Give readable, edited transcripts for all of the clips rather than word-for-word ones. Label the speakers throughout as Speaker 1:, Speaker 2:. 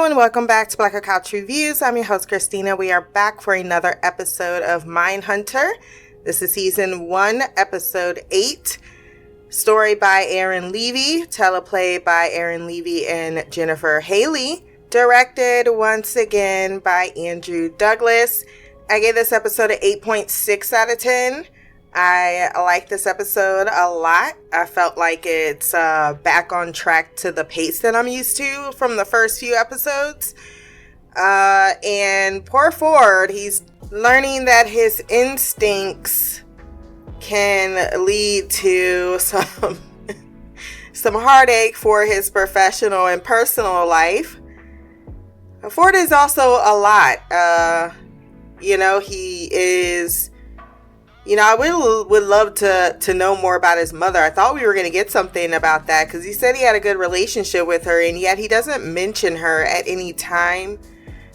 Speaker 1: and welcome back to Black Couch Reviews. I'm your host, Christina. We are back for another episode of Mindhunter. This is season 1, episode 8. Story by Aaron Levy, teleplay by Aaron Levy and Jennifer Haley. Directed once again by Andrew Douglas. I gave this episode an 8.6 out of 10. I like this episode a lot. I felt like it's back on track to the pace that I'm used to from the first few episodes. And poor Ford, he's learning that his instincts can lead to some heartache for his professional and personal life. Ford is also a lot. He is... I would love to know more about his mother. I thought we were going to get something about that because he said he had a good relationship with her, and yet he doesn't mention her at any time.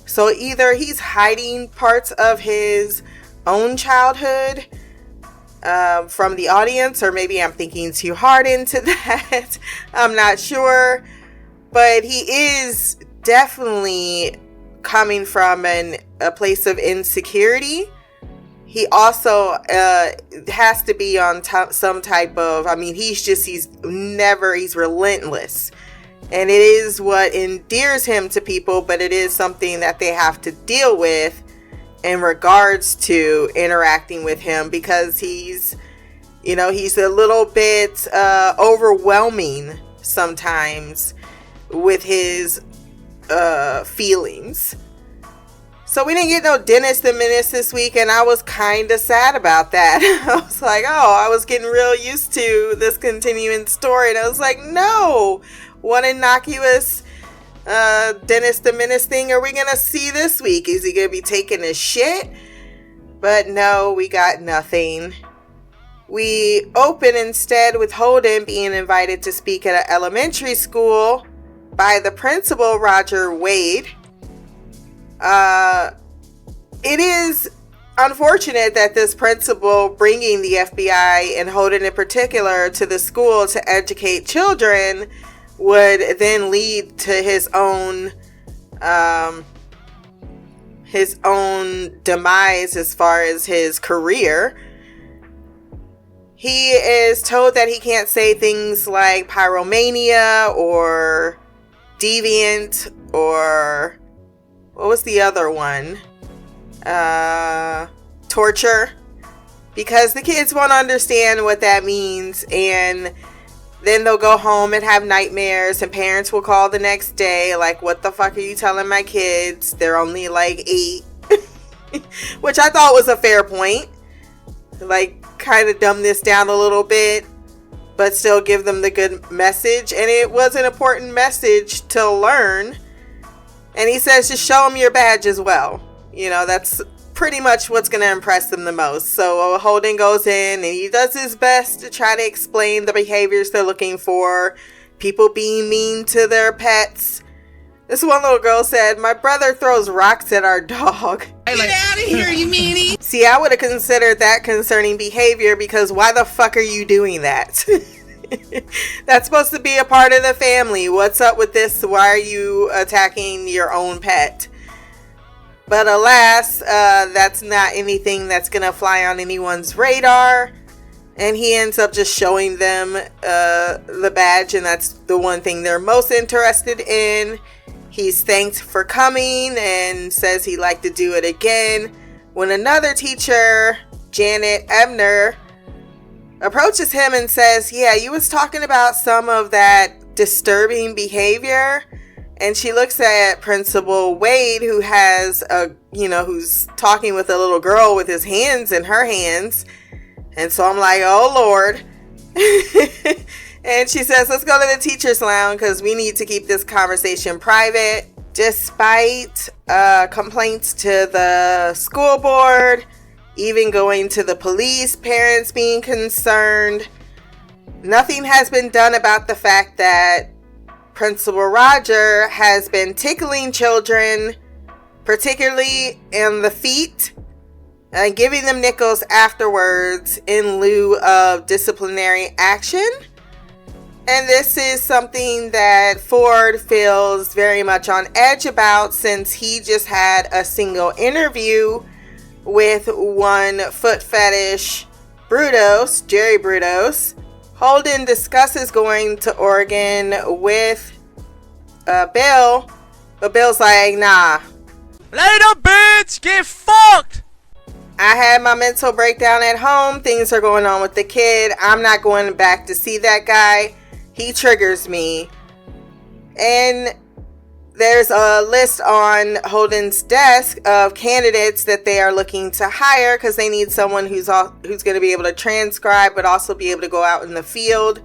Speaker 1: So either he's hiding parts of his own childhood from the audience, or maybe I'm thinking too hard into that. I'm not sure. But he is definitely coming from a place of insecurity. He also has to be on some type of, he's relentless. And it is what endears him to people, but it is something that they have to deal with in regards to interacting with him, because he's a little bit overwhelming sometimes with his feelings. So we didn't get no Dennis the Menace this week, and I was kind of sad about that. I was like, I was getting real used to this continuing story, and I was like, no, what innocuous Dennis the Menace thing are we going to see this week? Is he going to be taking a shit? But no, we got nothing. We open instead with Holden being invited to speak at an elementary school by the principal, Roger Wade. It is unfortunate that this principal bringing the FBI and Holden in particular to the school to educate children would then lead to his own demise as far as his career. He is told that he can't say things like pyromania or deviant or... what was the other one? Torture. Because the kids won't understand what that means, and then they'll go home and have nightmares, and parents will call the next day like, what the fuck are you telling my kids? They're only like 8. Which I thought was a fair point. Like, kind of dumb this down a little bit, but still give them the good message. And it was an important message to learn. And he says, just show them your badge as well. That's pretty much what's going to impress them the most. So Holden goes in and he does his best to try to explain the behaviors they're looking for. People being mean to their pets. This one little girl said, my brother throws rocks at our dog.
Speaker 2: Get out of here, you meanie.
Speaker 1: See, I would have considered that concerning behavior, because why the fuck are you doing that? That's supposed to be a part of the family. What's up with this? Why are you attacking your own pet? But alas, that's not anything that's going to fly on anyone's radar. And he ends up just showing them the badge, and that's the one thing they're most interested in. He's thanked for coming and says he'd like to do it again. When another teacher, Janet Ebner, approaches him and says, yeah, you was talking about some of that disturbing behavior. And she looks at Principal Wade, who has who's talking with a little girl with his hands in her hands. And so I'm like, oh Lord. And she says, let's go to the teacher's lounge because we need to keep this conversation private. Despite complaints to the school board, even going to the police, parents being concerned, nothing has been done about the fact that Principal Roger has been tickling children, particularly in the feet, and giving them nickels afterwards in lieu of disciplinary action. And this is something that Ford feels very much on edge about, since he just had a single interview with one foot fetish Brudos, Jerry Brudos. Holden discusses going to Oregon with Bill, but Bill's like, nah.
Speaker 2: Later, bitch! Get fucked!
Speaker 1: I had my mental breakdown at home. Things are going on with the kid. I'm not going back to see that guy. He triggers me. And there's a list on Holden's desk of candidates that they are looking to hire because they need someone who's going to be able to transcribe but also be able to go out in the field.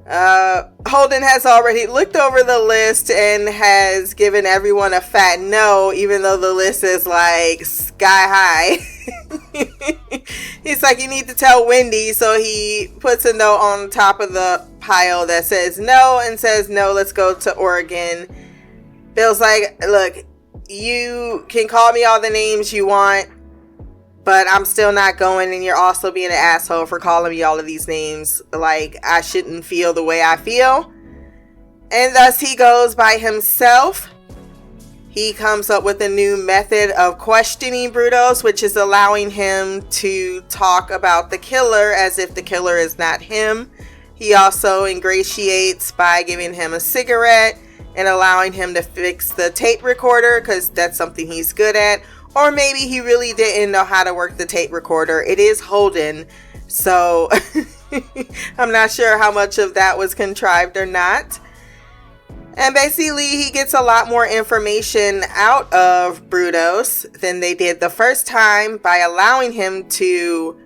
Speaker 1: Holden has already looked over the list and has given everyone a fat no, even though the list is like sky high. He's like, you need to tell Wendy, so he puts a note on top of the pile that says no and says no, let's go to Oregon. Bill's like, look, you can call me all the names you want, but I'm still not going, and you're also being an asshole for calling me all of these names. Like, I shouldn't feel the way I feel. And thus he goes by himself. He comes up with a new method of questioning Brudos, which is allowing him to talk about the killer as if the killer is not him. He also ingratiates by giving him a cigarette and allowing him to fix the tape recorder, because that's something he's good at. Or maybe he really didn't know how to work the tape recorder. It is Holden, so I'm not sure how much of that was contrived or not. And basically, he gets a lot more information out of Brudos than they did the first time by allowing him to,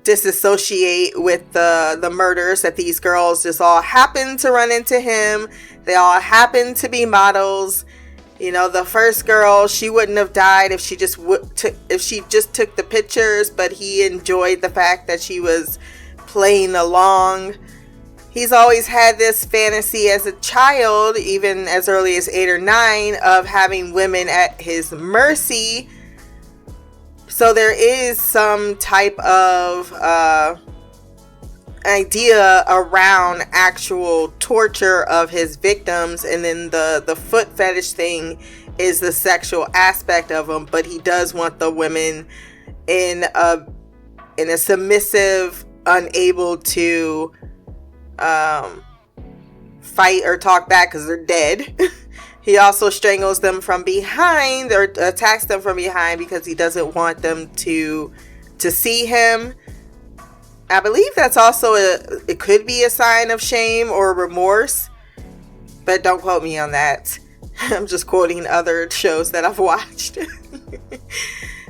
Speaker 1: disassociate with the murders, that these girls just all happened to run into him. They all happened to be models. The first girl, she wouldn't have died if she just took the pictures, but he enjoyed the fact that she was playing along. He's always had this fantasy as a child, even as early as 8 or 9, of having women at his mercy. So there is some type of idea around actual torture of his victims, and then the foot fetish thing is the sexual aspect of them, but he does want the women in a submissive, unable to fight or talk back because they're dead. He also strangles them from behind or attacks them from behind because he doesn't want them to see him. I believe that's also it could be a sign of shame or remorse, but don't quote me on that. I'm just quoting other shows that I've watched.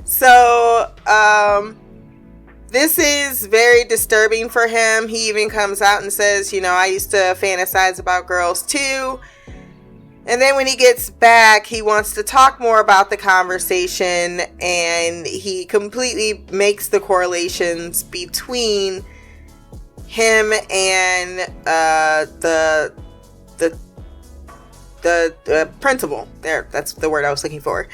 Speaker 1: So, this is very disturbing for him. He even comes out and says, I used to fantasize about girls too. And then when he gets back, he wants to talk more about the conversation, and he completely makes the correlations between him and the principal. There, that's the word I was looking for.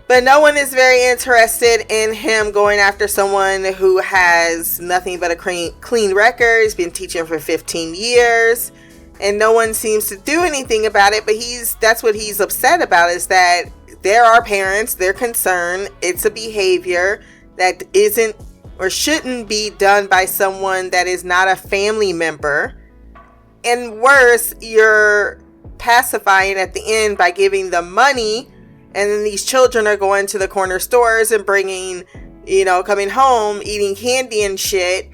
Speaker 1: But no one is very interested in him going after someone who has nothing but a clean record. He's been teaching for 15 years. And no one seems to do anything about it, but that's what he's upset about, is that there are parents, they're concerned. It's a behavior that isn't or shouldn't be done by someone that is not a family member. And worse, you're pacifying at the end by giving them money, and then these children are going to the corner stores and bringing, coming home, eating candy and shit.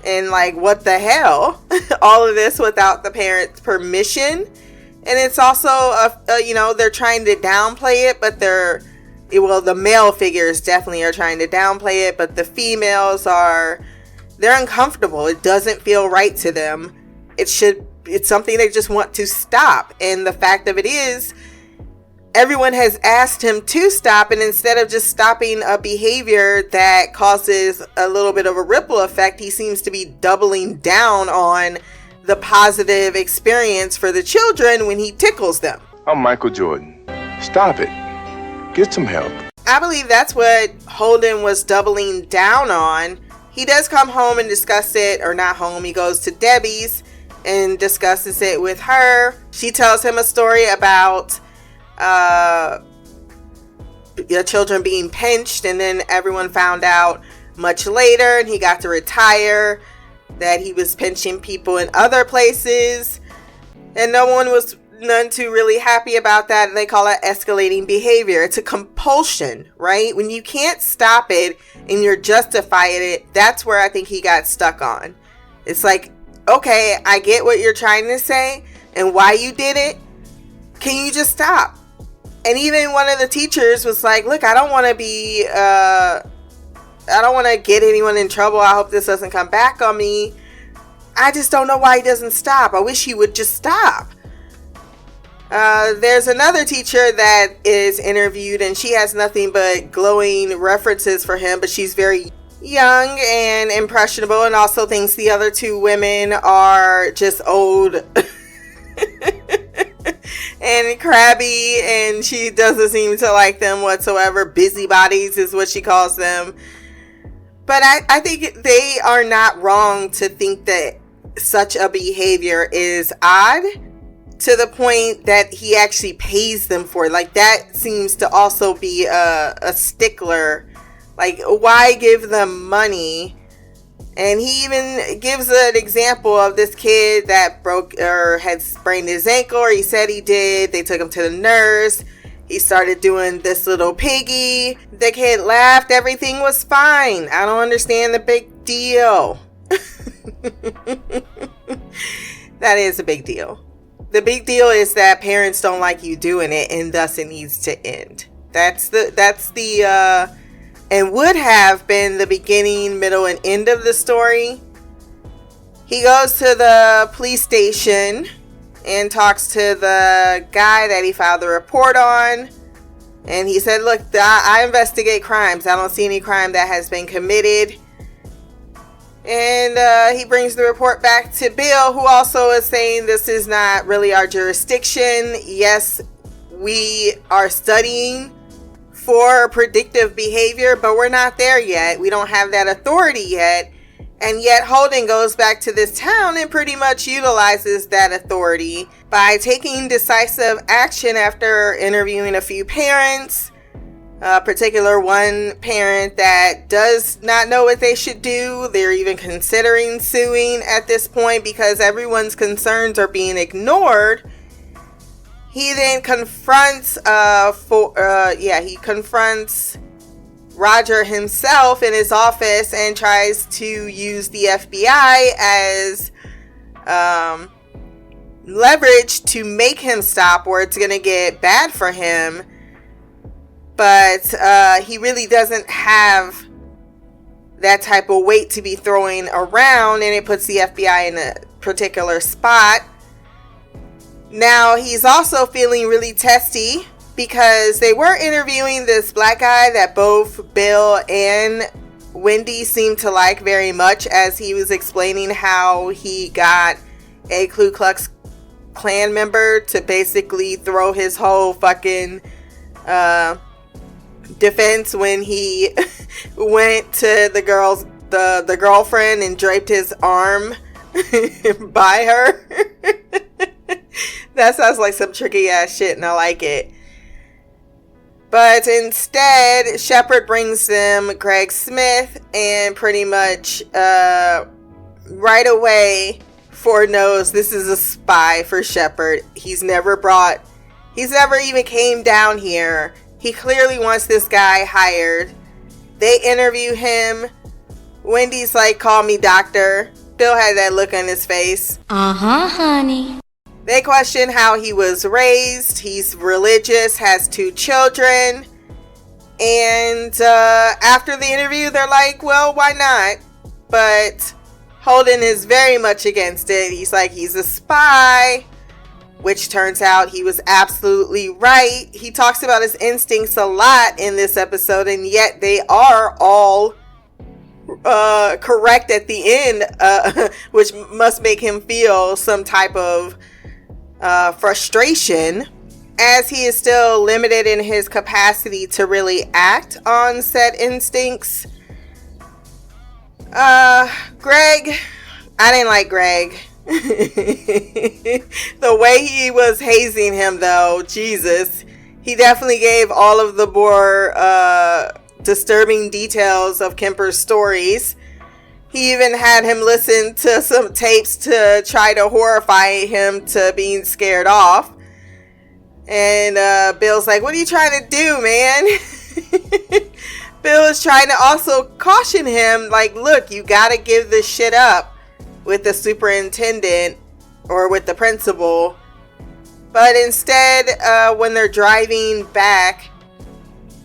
Speaker 1: And like, what the hell? All of this without the parents' permission. And it's also, they're trying to downplay it, but the male figures definitely are trying to downplay it, but the females they're uncomfortable. It doesn't feel right to them. It's something they just want to stop. And the fact of it is, everyone has asked him to stop, and instead of just stopping a behavior that causes a little bit of a ripple effect, he seems to be doubling down on the positive experience for the children when he tickles them.
Speaker 3: I'm Michael Jordan. Stop it. Get some help.
Speaker 1: I believe that's what Holden was doubling down on, He does come home and discuss it, or not home, he goes to Debbie's and discusses it with her. She tells him a story about the children being pinched, and then everyone found out much later, and he got to retire, that he was pinching people in other places, and none too really happy about that. They call it escalating behavior. It's a compulsion, right? When you can't stop it and you're justifying it, that's where I think he got stuck on. It's like, okay, I get what you're trying to say and why you did it. Can you just stop? And even one of the teachers was like, look, I don't want to get anyone in trouble. I hope this doesn't come back on me. I just don't know why he doesn't stop. I wish he would just stop. There's another teacher that is interviewed, and she has nothing but glowing references for him, but she's very young and impressionable, and also thinks the other two women are just old and crabby, and she doesn't seem to like them whatsoever. Busybodies is what she calls them. But I think they are not wrong to think that such a behavior is odd, to the point that he actually pays them for it. Like, that seems to also be a stickler. Like, why give them money? And he even gives an example of this kid that broke or had sprained his ankle, or he said he did. They took him to the nurse. He started doing this little piggy. The kid laughed. Everything was fine. I don't understand the big deal. That is a big deal. The big deal is that parents don't like you doing it, and thus it needs to end. That's the and would have been the beginning, middle, and end of the story. He goes to the police station and talks to the guy that he filed the report on. And he said, look, I investigate crimes. I don't see any crime that has been committed. And he brings the report back to Bill, who also is saying this is not really our jurisdiction. Yes, we are studying for predictive behavior, but we're not there yet. We don't have that authority yet. And yet Holden goes back to this town and pretty much utilizes that authority by taking decisive action after interviewing a few parents. Particular one parent that does not know what they should do. They're even considering suing at this point because everyone's concerns are being ignored. He then confronts he confronts Roger himself in his office and tries to use the FBI as leverage to make him stop, or it's going to get bad for him. But he really doesn't have that type of weight to be throwing around, and it puts the FBI in a particular spot. Now, he's also feeling really testy because they were interviewing this black guy that both Bill and Wendy seemed to like very much, as he was explaining how he got a Ku Klux Klan member to basically throw his whole fucking defense when he went to the girlfriend and draped his arm by her. That sounds like some tricky ass shit, and I like it. But instead, Shepard brings them Greg Smith, and pretty much right away Ford knows this is a spy for Shepard. He's never even came down here. He clearly wants this guy hired. They interview him. Wendy's like, call me doctor. Bill had that look on his face. Honey. They question how he was raised. He's religious, has 2 children. And after the interview, they're like, well, why not? But Holden is very much against it. He's like, he's a spy. Which turns out he was absolutely right. He talks about his instincts a lot in this episode, and yet they are all correct at the end, which must make him feel some type of frustration, as he is still limited in his capacity to really act on said instincts. Greg, I didn't like Greg. The way he was hazing him, though, Jesus, he definitely gave all of the more disturbing details of Kemper's stories. He even had him listen to some tapes to try to horrify him to being scared off. And Bill's like, what are you trying to do, man? Bill is trying to also caution him, like, look, you gotta give this shit up with the superintendent or with the principal. But instead, when they're driving back,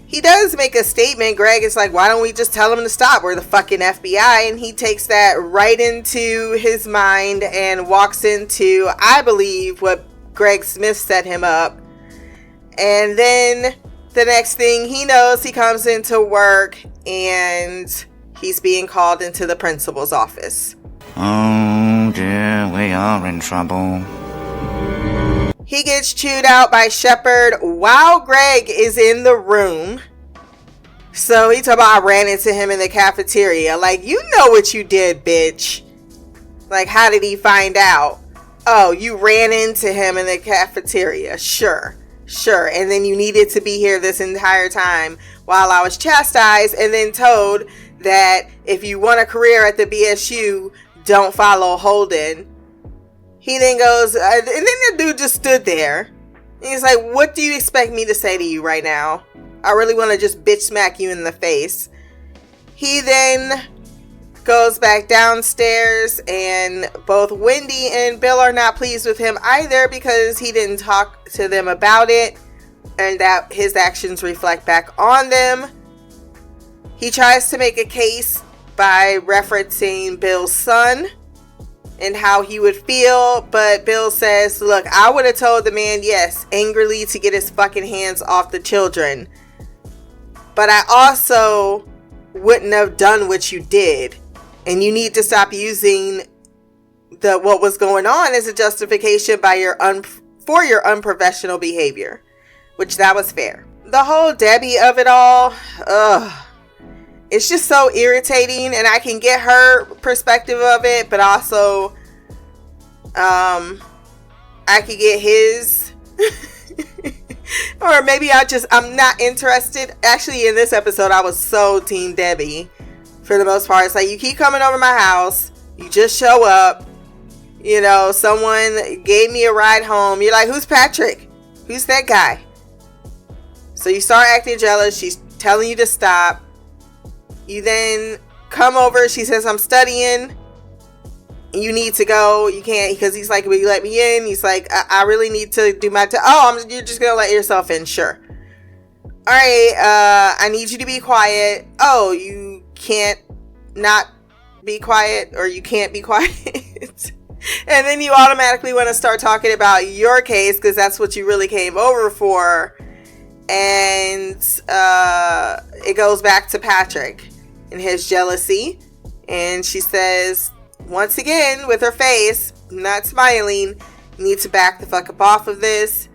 Speaker 1: he does make a statement. Greg is like, why don't we just tell him to stop? We're the fucking FBI. And he takes that right into his mind and walks into, I believe, what Greg Smith set him up. And then the next thing he knows, he comes into work and he's being called into the principal's office.
Speaker 4: Oh dear, we are in trouble.
Speaker 1: He gets chewed out by Shepard while Greg is in the room. So he talking about, I ran into him in the cafeteria. Like, you know what you did, bitch. Like, how did he find out? Oh, you ran into him in the cafeteria. Sure. And then you needed to be here this entire time while I was chastised and then told that if you want a career at the BSU, don't follow Holden. He then goes, and then the dude just stood there. And he's like, what do you expect me to say to you right now? I really want to just bitch smack you in the face. He then goes back downstairs, and both Wendy and Bill are not pleased with him either because he didn't talk to them about it and that his actions reflect back on them. He tries to make a case by referencing Bill's son and how he would feel, but Bill says, look, I would have told the man yes, angrily, to get his fucking hands off the children, but I also wouldn't have done what you did, and you need to stop using what was going on as a justification for your unprofessional behavior, which that was fair. The whole Debbie of it all, it's just so irritating, and I can get her perspective of it, but also I could get his. Or maybe I'm not interested. Actually, in this episode, I was so team Debbie for the most part. It's like, you keep coming over my house, you just show up, you know, someone gave me a ride home, you're like, who's Patrick? Who's that guy? So you start acting jealous. She's telling you to stop. You then come over. She says, I'm studying. You need to go. You can't, because he's like, will you let me in? He's like, I really need to do my you're just going to let yourself in. Sure. All right. I need you to be quiet. Oh, you can't not be quiet, or you can't be quiet. And then you automatically want to start talking about your case because that's what you really came over for. And it goes back to Patrick and his jealousy. And she says, once again, with her face not smiling, you need to back the fuck up off of this.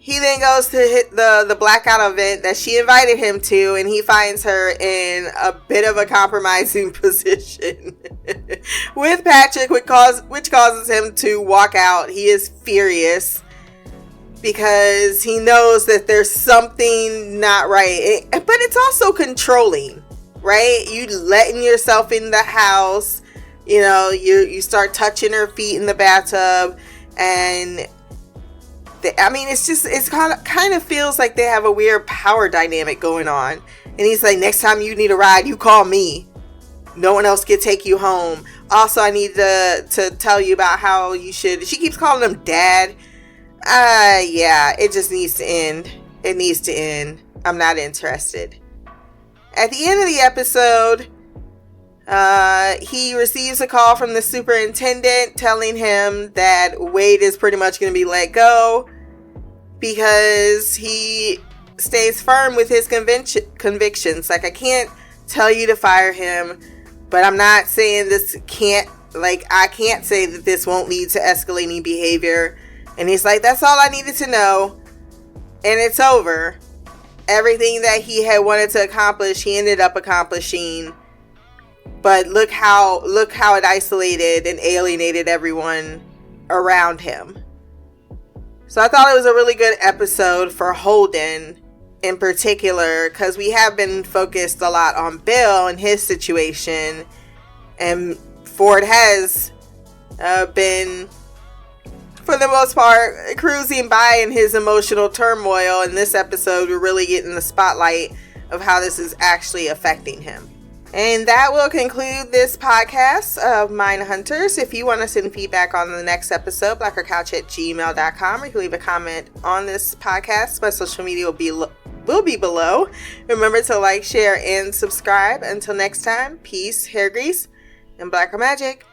Speaker 1: He then goes to hit the blackout event that she invited him to, and he finds her in a bit of a compromising position with Patrick, which causes him to walk out. He is furious because he knows that there's something not right. But it's also controlling, right? You letting yourself in the house, you know, you start touching her feet in the bathtub, and it's kind of feels like they have a weird power dynamic going on. And he's like, next time you need a ride, you call me. No one else can take you home. Also, I need to tell you about how you should. She keeps calling him dad. Yeah, it just needs to end. It needs to end. I'm not interested. At the end of the episode, he receives a call from the superintendent telling him that Wade is pretty much going to be let go because he stays firm with his convictions. Like, I can't tell you to fire him, but I'm not saying I can't say that this won't lead to escalating behavior. And he's like, that's all I needed to know. And it's over. Everything that he had wanted to accomplish, he ended up accomplishing. But look how it isolated and alienated everyone around him. So I thought it was a really good episode for Holden in particular, because we have been focused a lot on Bill and his situation, and Ford has been, for the most part, cruising by in his emotional turmoil. In this episode, we're really getting the spotlight of how this is actually affecting him. And that will conclude this podcast of Mindhunters. If you want to send feedback on the next episode, blackgirlcouch@gmail.com, or you can leave a comment on this podcast. My social media will be below. Remember to like, share, and subscribe. Until next time, peace, hair grease, and black magic.